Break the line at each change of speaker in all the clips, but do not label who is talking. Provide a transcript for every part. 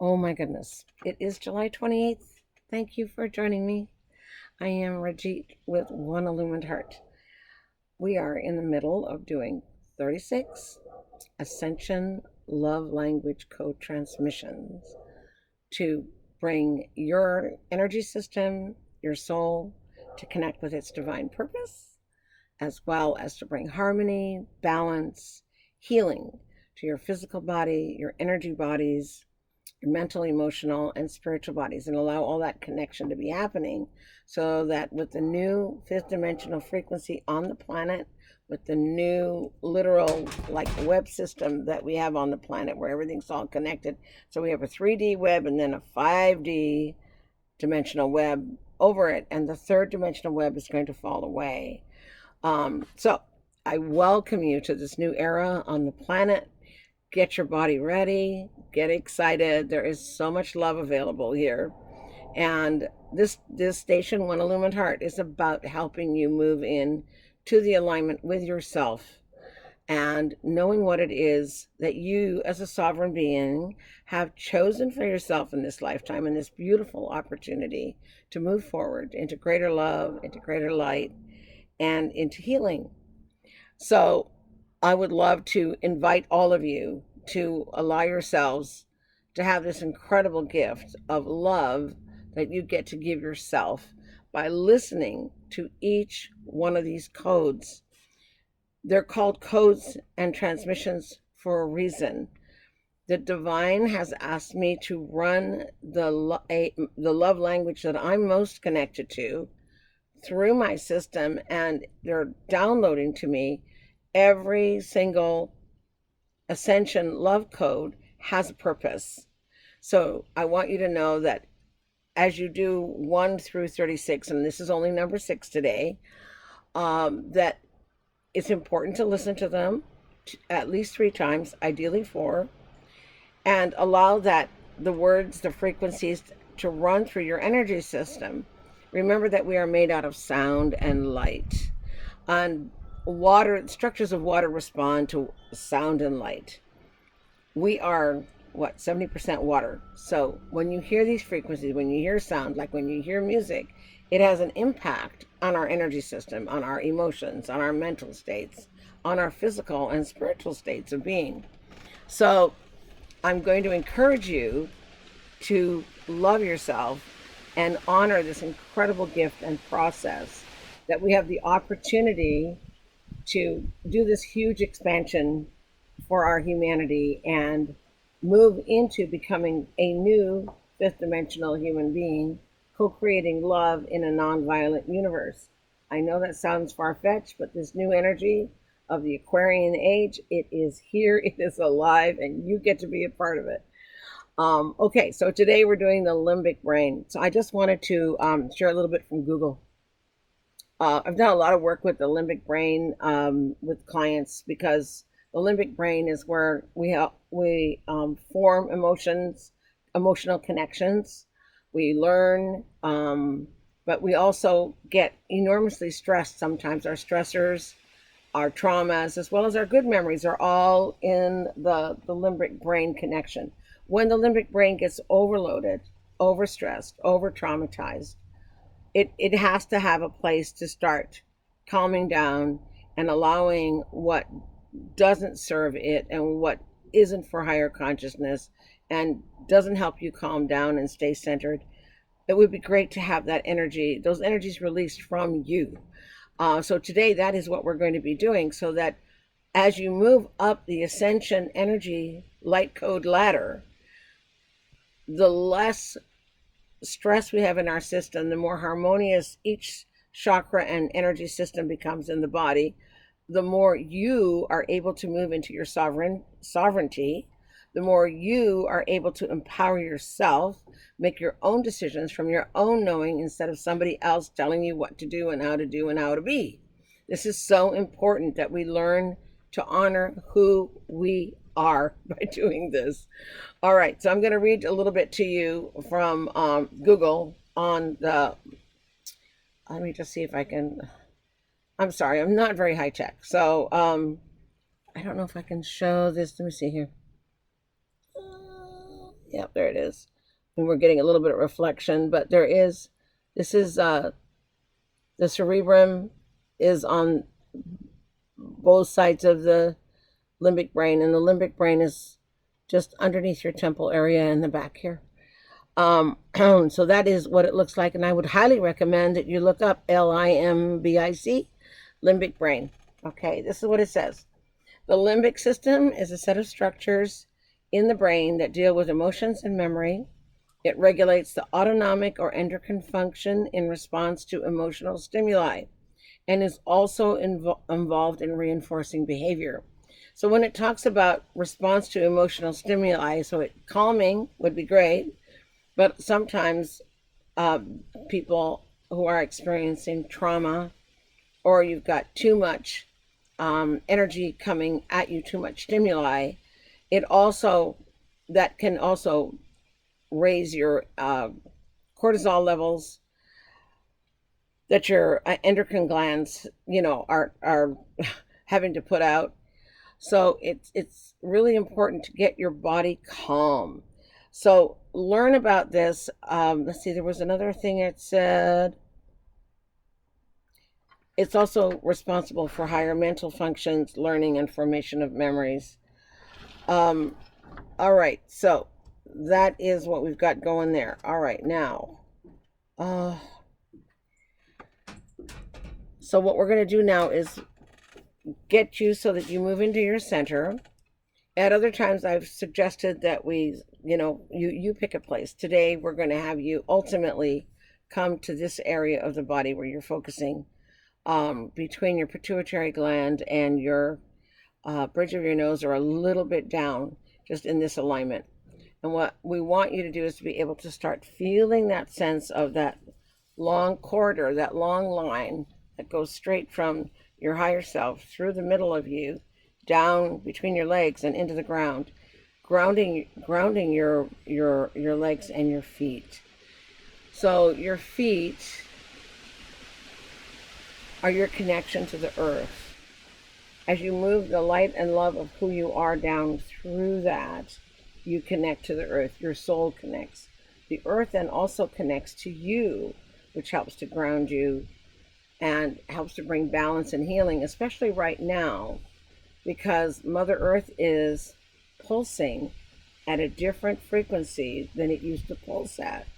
Oh my goodness. It is July 28th. Thank you for joining me. I am Rajith with One Illumined Heart. We are in the middle of doing 36 Ascension Love Language Code transmissions to bring your energy system, your soul, to connect with its divine purpose, as well as to bring harmony, balance, healing to your physical body, your energy bodies, your mental, emotional, and spiritual bodies, and allow all that connection to be happening so that with the new fifth dimensional frequency on the planet, with the new literal like web system that we have on the planet where everything's all connected. So we have a 3D web and then a 5D dimensional web over it, and the third dimensional web is going to fall away. So I welcome you to this new era on the planet. Get your body ready, get excited. There is so much love available here. And this station, One Illumined Heart, is about helping you move in to the alignment with yourself and knowing what it is that you as a sovereign being have chosen for yourself in this lifetime, and this beautiful opportunity to move forward into greater love, into greater light, and into healing. So I would love to invite all of you to allow yourselves to have this incredible gift of love that you get to give yourself by listening to each one of these codes. They're called codes and transmissions for a reason. The divine has asked me to run the love language that I'm most connected to through my system, and they're downloading to me every single Ascension love code has a purpose. So I want you to know that as you do 1 through 36, and this is only number 6 today, that it's important to listen to them at least 3 times, ideally 4, and allow that the words, the frequencies to run through your energy system. Remember that we are made out of sound and light. And water, structures of water respond to sound and light. We are, 70% water. So when you hear these frequencies, when you hear sound, like when you hear music, it has an impact on our energy system, on our emotions, on our mental states, on our physical and spiritual states of being. So I'm going to encourage you to love yourself and honor this incredible gift and process that we have the opportunity to do this huge expansion for our humanity and move into becoming a new fifth dimensional human being, co-creating love in a non-violent universe. I know that sounds far-fetched, but this new energy of the Aquarian age, it is here, it is alive, and you get to be a part of it. Okay, so today we're doing the limbic brain. So I just wanted to share a little bit from Google. I've done a lot of work with the limbic brain with clients, because the limbic brain is where we form emotions, emotional connections. We learn, but we also get enormously stressed sometimes. Our stressors, our traumas, as well as our good memories, are all in the limbic brain connection. When the limbic brain gets overloaded, overstressed, over traumatized, it has to have a place to start calming down and allowing what doesn't serve it and what isn't for higher consciousness and doesn't help you calm down and stay centered. It would be great to have that energy, those energies released from you. So today, that is what we're going to be doing, so that as you move up the Ascension energy light code ladder, the less stress we have in our system, the more harmonious each chakra and energy system becomes in the body, the more you are able to move into your sovereignty, the more you are able to empower yourself, make your own decisions from your own knowing instead of somebody else telling you what to do and how to do and how to be. This is so important that we learn to honor who we are by doing this. All right, so I'm going to read a little bit to you from Google on the. Let me just see if I can. I'm sorry, I'm not very high tech, so I don't know if I can show this. Let me see here. Yep, there it is. And we're getting a little bit of reflection, but this is, the cerebrum is on both sides of the limbic brain, and the limbic brain is just underneath your temple area in the back here. So that is what it looks like, and I would highly recommend that you look up LIMBIC, limbic brain. Okay, this is what it says. The limbic system is a set of structures in the brain that deal with emotions and memory. It regulates the autonomic or endocrine function in response to emotional stimuli and is also involved in reinforcing behavior. So when it talks about response to emotional stimuli, so calming would be great, but sometimes people who are experiencing trauma, or you've got too much energy coming at you, too much stimuli, that can also raise your cortisol levels that your endocrine glands, are having to put out. So it's really important to get your body calm. So learn about this. Let's see, there was another thing it said. It's also responsible for higher mental functions, learning, and formation of memories. All right, so that is what we've got going there. All right, now. So what we're going to do now is get you so that you move into your center. At other times, I've suggested that you pick a place. Today, we're going to have you ultimately come to this area of the body where you're focusing between your pituitary gland and your bridge of your nose, or a little bit down, just in this alignment. And what we want you to do is to be able to start feeling that sense of that long corridor, that long line that goes straight from your higher self through the middle of you, down between your legs and into the ground, grounding your legs and your feet. So your feet are your connection to the earth. As you move the light and love of who you are down through that, you connect to the earth. Your soul connects. The earth then also connects to you, which helps to ground you and helps to bring balance and healing, especially right now, because Mother Earth is pulsing at a different frequency than it used to pulse at.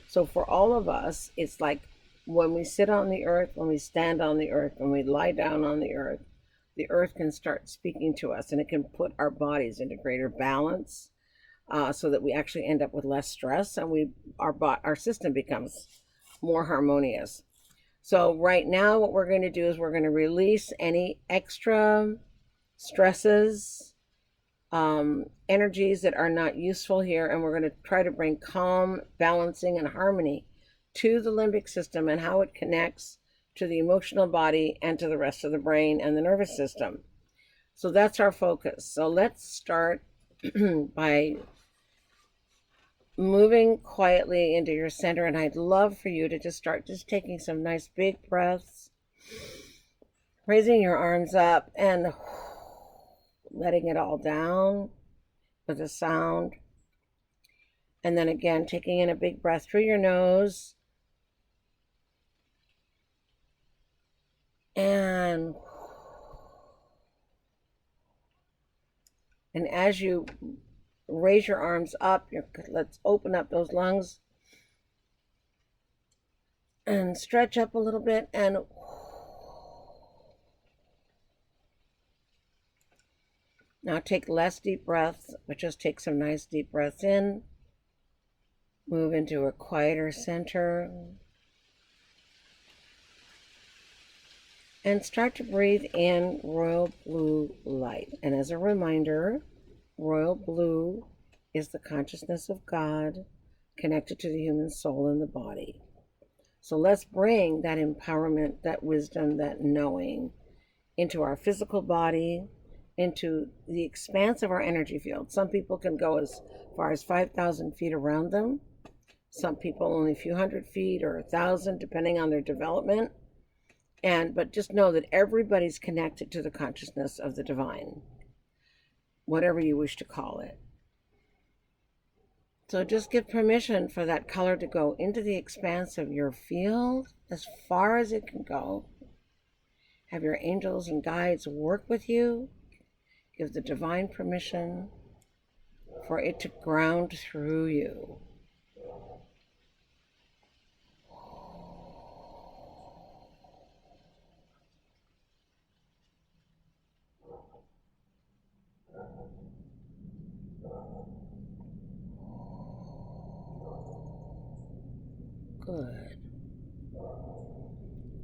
So for all of us, it's like when we sit on the earth, when we stand on the earth, when we lie down on the earth can start speaking to us, and it can put our bodies into greater balance, so that we actually end up with less stress, and our system becomes more harmonious. So right now, what we're going to do is we're going to release any extra stresses, energies that are not useful here, and we're going to try to bring calm, balancing, and harmony to the limbic system and how it connects to the emotional body and to the rest of the brain and the nervous system. So that's our focus. So let's start by moving quietly into your center, and I'd love for you to just start taking some nice big breaths, raising your arms up and letting it all down with a sound. And then again, taking in a big breath through your nose. And as you raise your arms up, let's open up those lungs and stretch up a little bit, and now take less deep breaths, but just take some nice deep breaths in. Move into a quieter center. And start to breathe in royal blue light. And as a reminder, royal blue is the consciousness of God connected to the human soul and the body. So let's bring that empowerment, that wisdom, that knowing into our physical body, into the expanse of our energy field. Some people can go as far as 5,000 feet around them. Some people only a few hundred feet or 1,000, depending on their development. But just know that everybody's connected to the consciousness of the divine, whatever you wish to call it. So just give permission for that color to go into the expanse of your field as far as it can go. Have your angels and guides work with you. Give the divine permission for it to ground through you. Good.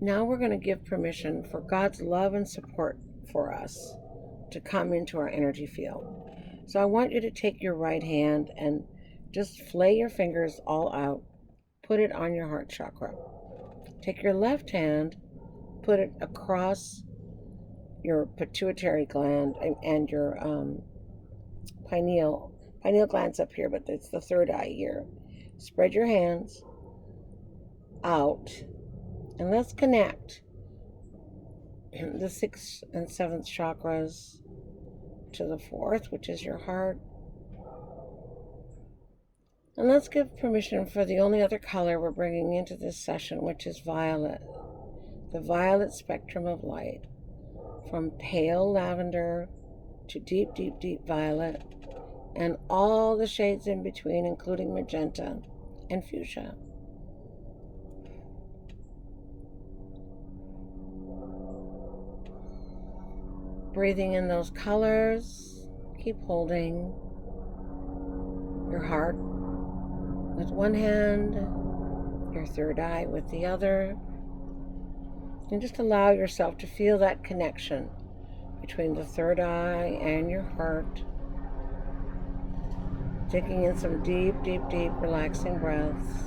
Now we're going to give permission for God's love and support for us to come into our energy field. So I want you to take your right hand and just flay your fingers all out. Put it on your heart chakra. Take your left hand, put it across your pituitary gland and your pineal gland's up here, but it's the third eye here. Spread your hands out, and let's connect the 6th and 7th chakras to the 4th, which is your heart. And let's give permission for the only other color we're bringing into this session, which is violet. The violet spectrum of light, from pale lavender to deep, deep, deep violet, and all the shades in between, including magenta and fuchsia. Breathing in those colors, keep holding your heart with one hand, your third eye with the other, and just allow yourself to feel that connection between the third eye and your heart. Taking in some deep, deep, deep relaxing breaths.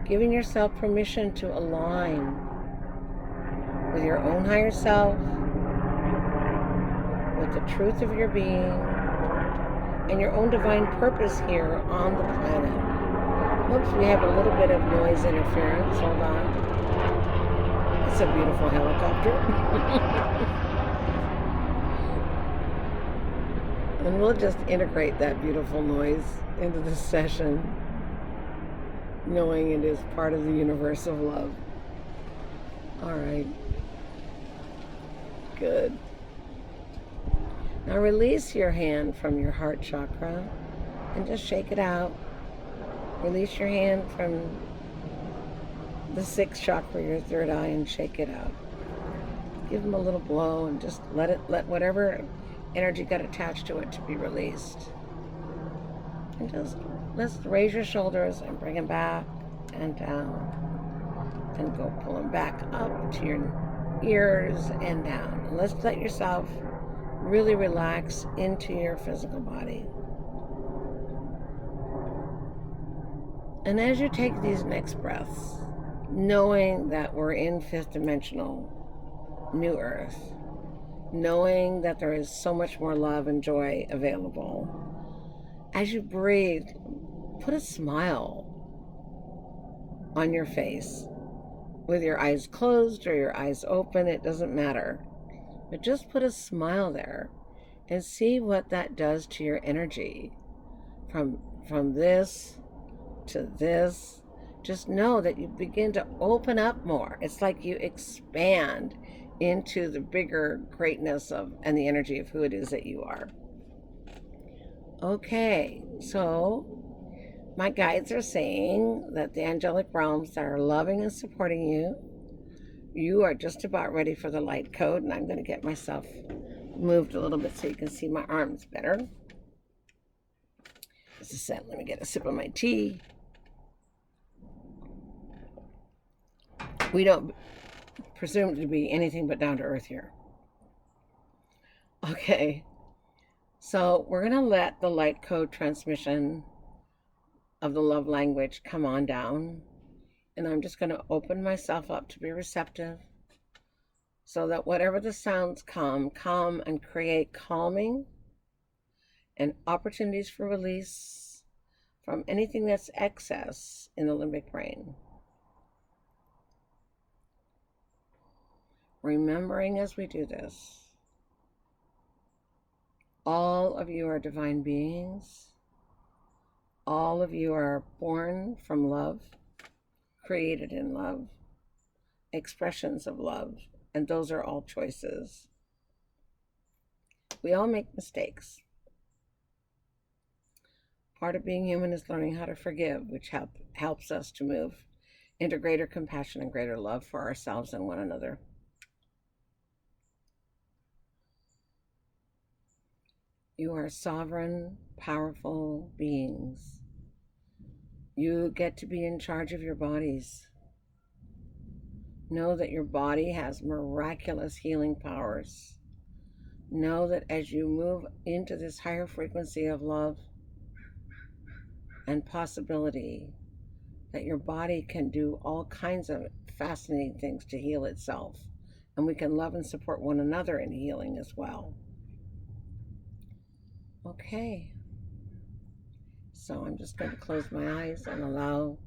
Giving yourself permission to align with your own higher self, with the truth of your being, and your own divine purpose here on the planet. Oops, we have a little bit of noise interference. Hold on. It's a beautiful helicopter. And we'll just integrate that beautiful noise into this session, knowing it is part of the universe of love. All right. Good. Now release your hand from your heart chakra and just shake it out. Release your hand from the 6th chakra, your third eye, and shake it out. Give them a little blow and just let whatever energy got attached to it to be released. And just let's raise your shoulders and bring them back and down. And go pull them back up to your ears and down. And let's let yourself really relax into your physical body. And as you take these next breaths, knowing that we're in 5th dimensional New Earth, knowing that there is so much more love and joy available, as you breathe, put a smile on your face with your eyes closed or your eyes open, it doesn't matter. But just put a smile there and see what that does to your energy from this to this. Just know that you begin to open up more. It's like you expand into the bigger greatness of and the energy of who it is that you are. Okay, so my guides are saying that the angelic realms that are loving and supporting you, you are just about ready for the light code, and I'm going to get myself moved a little bit so you can see my arms better. Just a sec, let me get a sip of my tea. We don't presume to be anything but down to earth here. Okay, so we're going to let the light code transmission of the love language come on down. And I'm just going to open myself up to be receptive so that whatever the sounds come and create calming and opportunities for release from anything that's excess in the limbic brain. Remembering as we do this, all of you are divine beings All of you are born from love, created in love, expressions of love, and those are all choices. We all make mistakes. Part of being human is learning how to forgive, which helps us to move into greater compassion and greater love for ourselves and one another. You are sovereign, powerful beings. You get to be in charge of your bodies. Know that your body has miraculous healing powers. Know that as you move into this higher frequency of love and possibility, that your body can do all kinds of fascinating things to heal itself. And we can love and support one another in healing as well. Okay. So I'm just going to close my eyes and allow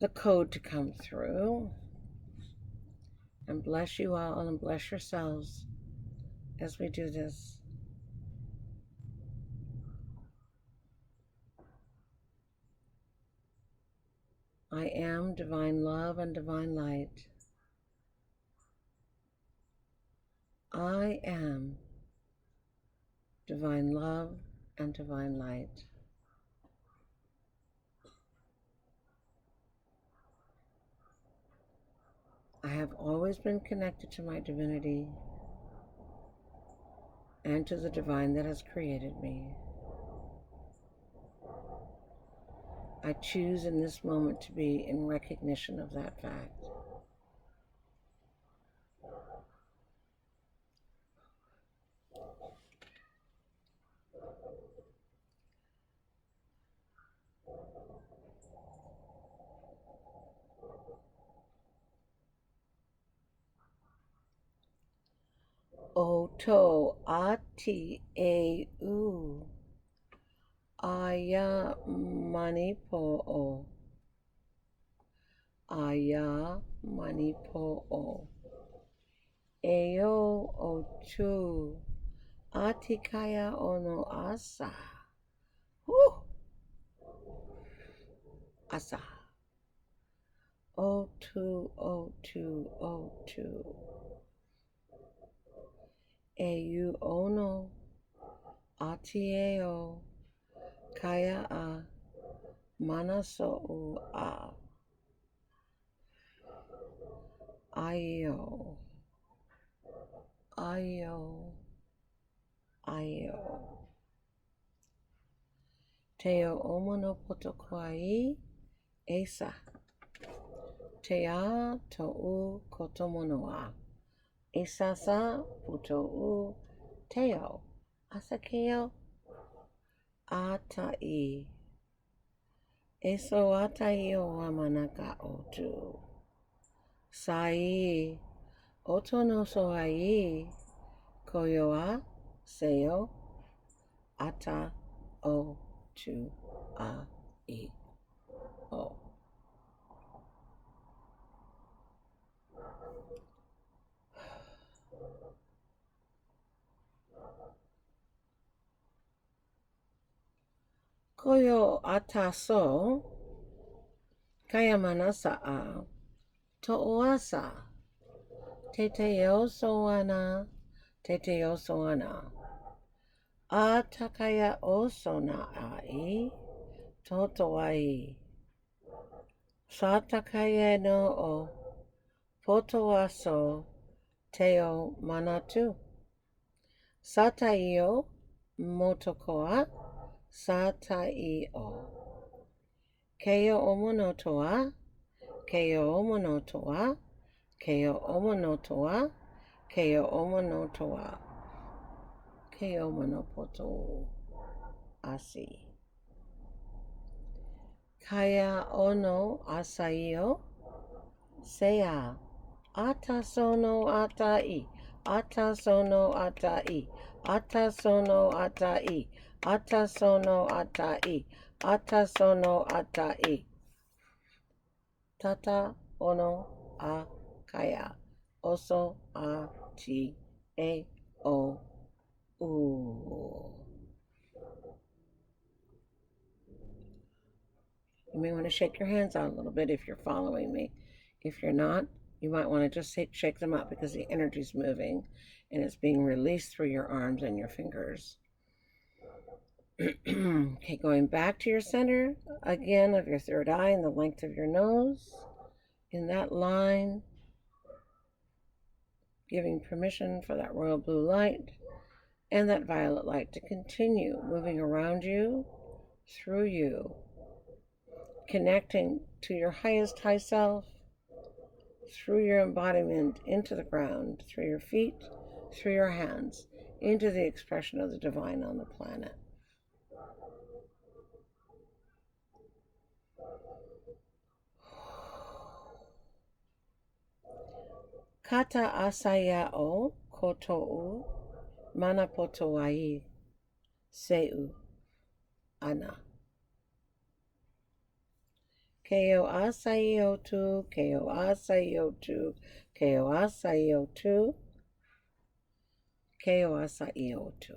the code to come through. And bless you all and bless yourselves as we do this. I am divine love and divine light. I am divine love and divine light. I have always been connected to my divinity and to the divine that has created me. I choose in this moment to be in recognition of that fact. Oto ati e u aya manipo o aya manipo o eo otu atikaya ono asa asa otu otu otu eu ono atieo kaya a manaso u a ayo ayo ayo teo omono potokwai esa te a to u kotomonoa esasa puto u teo asakeo atai eso atai o amanaka otu sai otono so ai koyoa seo ata o tu a i o koyo ata so kaya manasa a to oasa teteo so ana teteo so ana atakaya oso na ai toto ai satakaya no o potoaso teo manatu sataio motokoa sataio keio omonotoa keio omonotoa keio omonotoa keio omonotoa keio monopoto asi kaya ono asaio sea ata sono atai ata sono atai ata sono atai ata sono atai ata sono atai tata ono a kaya oso a ti e o u. You may want to shake your hands out a little bit if you're following me. If you're not, you might want to just shake them out because the energy's moving and it's being released through your arms and your fingers. Okay, going back to your center again of your third eye and the length of your nose. In that line, giving permission for that royal blue light and that violet light to continue moving around you, through you, connecting to your highest high self, through your embodiment into the ground, through your feet, through your hands, into the expression of the divine on the planet. Kata asaya o koto'u manapotowai seu ana. Keo asaio tu, keo asaio tu, keo asaio tu, keo asaio tu.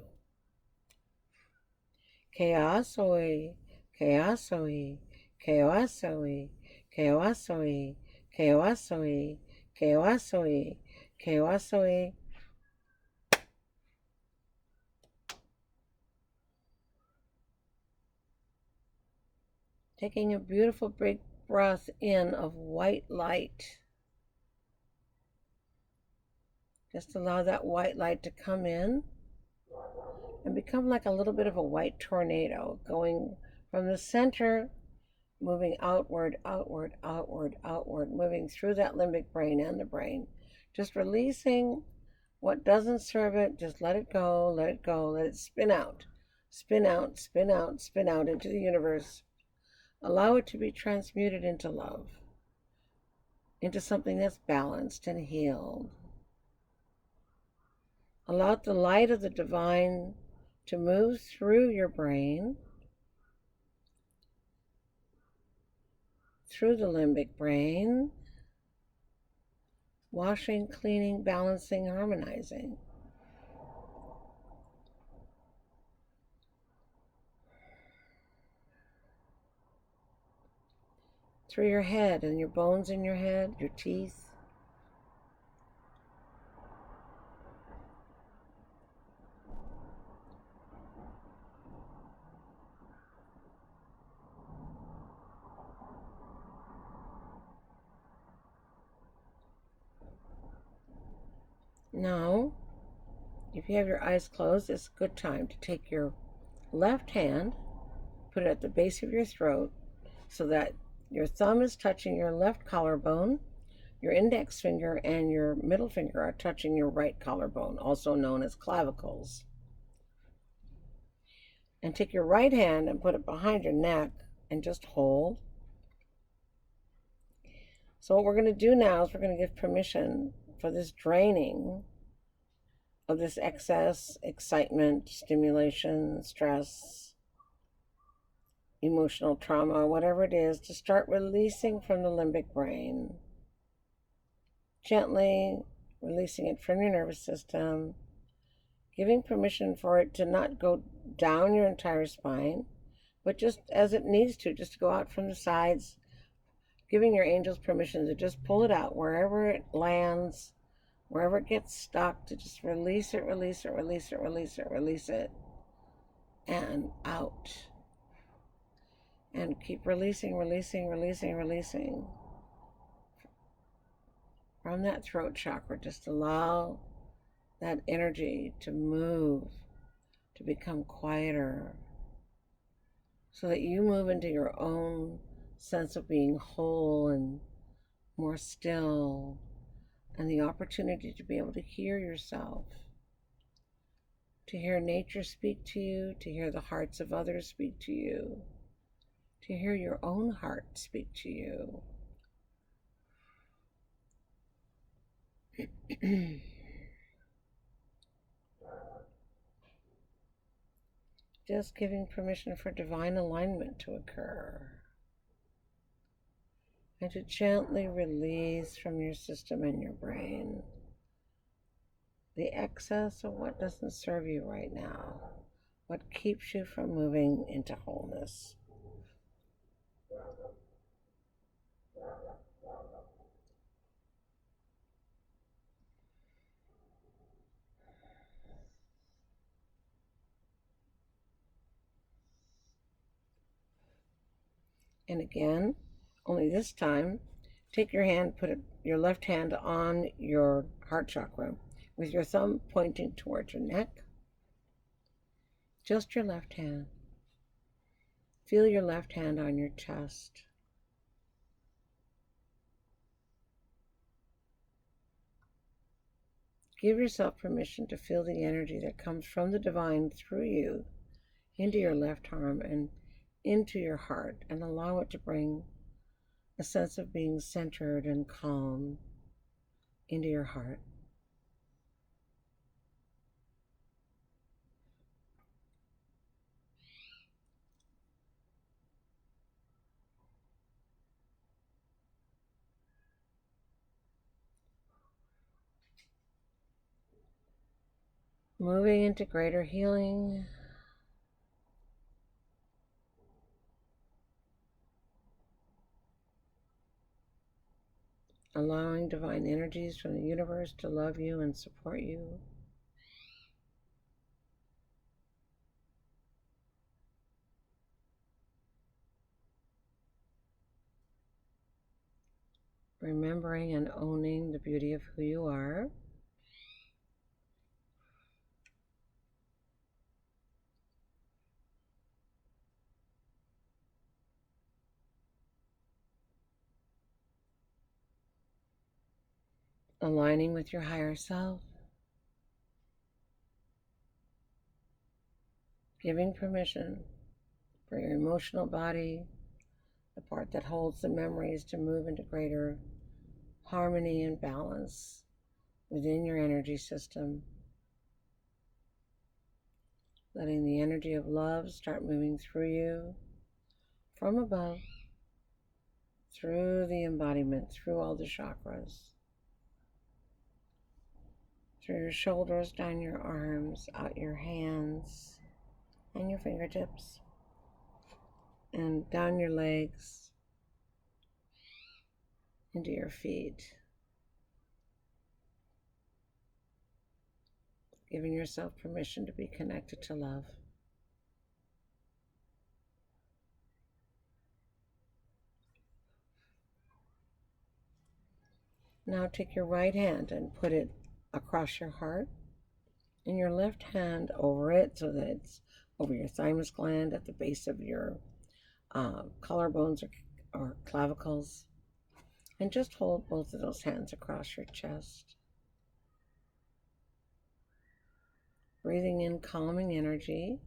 Keasoi, keasoi, keasoi, keasoi, keasoi, keasoi, keasoi. Taking a beautiful big breath in of white light. Just allow that white light to come in and become like a little bit of a white tornado going from the center, moving outward, outward, outward, outward, moving through that limbic brain and the brain. Just releasing what doesn't serve it. Just let it go, let it go, let it spin out. Spin out, spin out, spin out into the universe. Allow it to be transmuted into love, into something that's balanced and healed. Allow the light of the divine to move through your brain, through the limbic brain, washing, cleaning, balancing, harmonizing. Through your head and your bones in your head, your teeth. Now, if you have your eyes closed, it's a good time to take your left hand, put it at the base of your throat so that your thumb is touching your left collarbone, your index finger and your middle finger are touching your right collarbone, also known as clavicles. And take your right hand and put it behind your neck and just hold. So what we're going to do now is we're going to give permission for this draining of this excess, excitement, stimulation, stress, emotional trauma, whatever it is, to start releasing from the limbic brain. Gently releasing it from your nervous system, giving permission for it to not go down your entire spine, but just as it needs to, just to go out from the sides, giving your angels permission to just pull it out wherever it lands, wherever it gets stuck, to just release it, release it, release it, release it, release it, and out. And keep releasing, releasing, releasing, releasing. From that throat chakra, just allow that energy to move, to become quieter, so that you move into your own sense of being whole and more still, and the opportunity to be able to hear yourself, to hear nature speak to you, to hear the hearts of others speak to you, to hear your own heart speak to you. Just giving permission for divine alignment to occur, and to gently release from your system and your brain the excess of what doesn't serve you right now, what keeps you from moving into wholeness. And again, only this time, take your hand, your left hand on your heart chakra with your thumb pointing towards your neck. Just your left hand. Feel your left hand on your chest. Give yourself permission to feel the energy that comes from the divine through you into your left arm and into your heart, and allow it to bring a sense of being centered and calm into your heart. Moving into greater healing. Allowing divine energies from the universe to love you and support you. Remembering and owning the beauty of who you are. Aligning with your higher self. Giving permission for your emotional body, the part that holds the memories, to move into greater harmony and balance within your energy system. Letting the energy of love start moving through you from above, through the embodiment, through all the chakras, through your shoulders, down your arms, out your hands and your fingertips, and down your legs, into your feet. Giving yourself permission to be connected to love. Now take your right hand and put it across your heart, and your left hand over it so that it's over your thymus gland at the base of your collarbones or clavicles. And just hold both of those hands across your chest. Breathing in calming energy.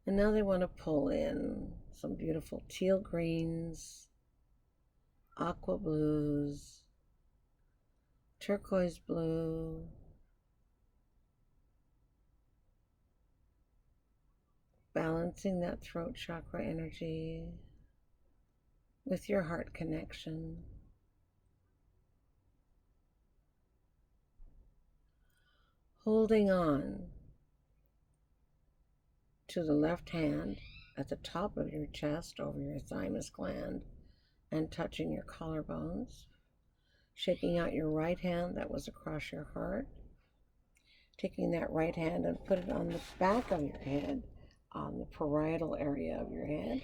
And now they want to pull in some beautiful teal greens, aqua blues, turquoise blue, balancing that throat chakra energy with your heart connection. Holding on to the left hand at the top of your chest over your thymus gland and touching your collarbones. Shaking out your right hand that was across your heart. Taking that right hand and put it on the back of your head, on the parietal area of your head.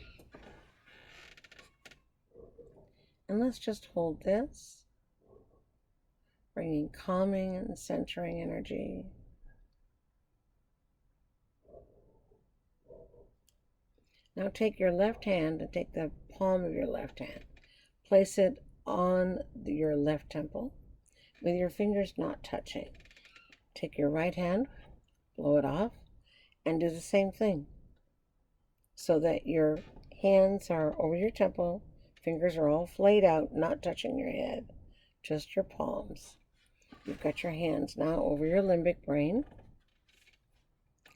And let's just hold this, bringing calming and centering energy. Now take your left hand and take the palm of your left hand. Place it on your left temple with your fingers not touching. Take your right hand, blow it off, and do the same thing so that your hands are over your temple, fingers are all flayed out, not touching your head, just your palms. You've got your hands now over your limbic brain,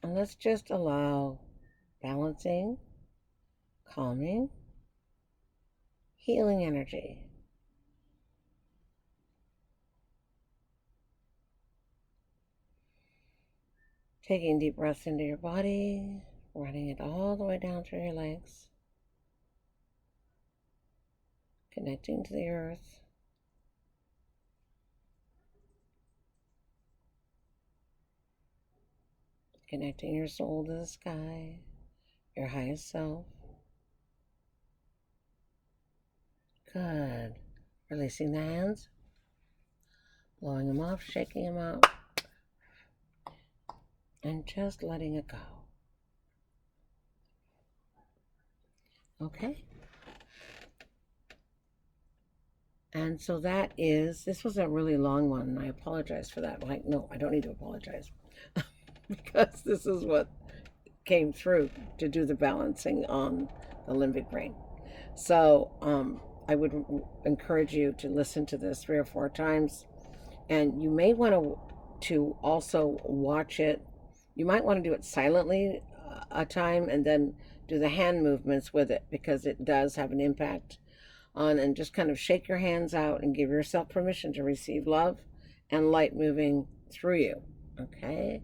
and let's just allow balancing, calming, healing energy. Taking deep breaths into your body, running it all the way down through your legs. connecting to the earth. Connecting your soul to the sky, your highest self. Good. Releasing the hands, blowing them off, shaking them out, and just letting it go. Okay. And so this was a really long one, and I apologize for that. Like, no, I don't need to apologize because this is what came through to do the balancing on the limbic brain. So I would encourage you to listen to this 3 or 4 times, and you may want to also watch it. You might want to do it silently a time and then do the hand movements with it, because it does have an impact on, and just kind of shake your hands out and give yourself permission to receive love and light moving through you. Okay.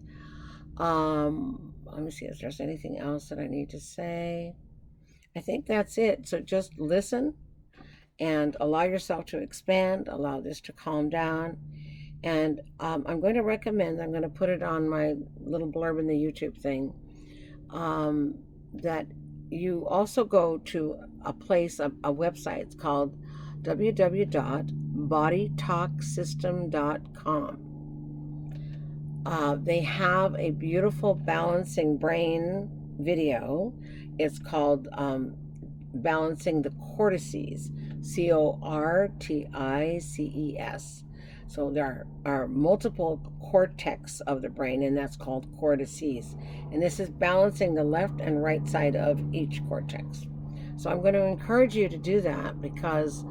Let me see if there's anything else that I need to say. I think that's it. So just listen and allow yourself to expand, allow this to calm down. And I'm going to recommend, I'm going to put it on my little blurb in the YouTube thing, that you also go to a place, a website. It's called www.bodytalksystem.com. They have a beautiful balancing brain video. It's called Balancing the Cortices, Cortices. So there are multiple cortex of the brain, and that's called cortices. And this is balancing the left and right side of each cortex. So I'm going to encourage you to do that, because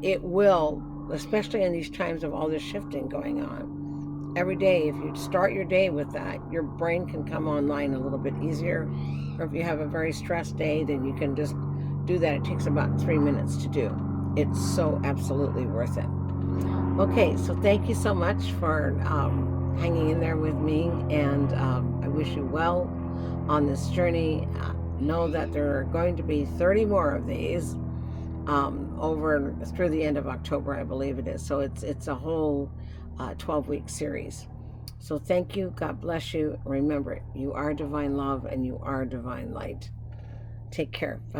it will, especially in these times of all this shifting going on. Every day, if you start your day with that, your brain can come online a little bit easier. Or if you have a very stressed day, then you can just do that. It takes about 3 minutes to do. It's so absolutely worth it. Okay, so thank you so much for hanging in there with me, and I wish you well on this journey. Know that there are going to be 30 more of these over through the end of October, I believe it is. So it's a whole 12-week series. So thank you. God bless you. Remember, you are divine love and you are divine light. Take care. Bye.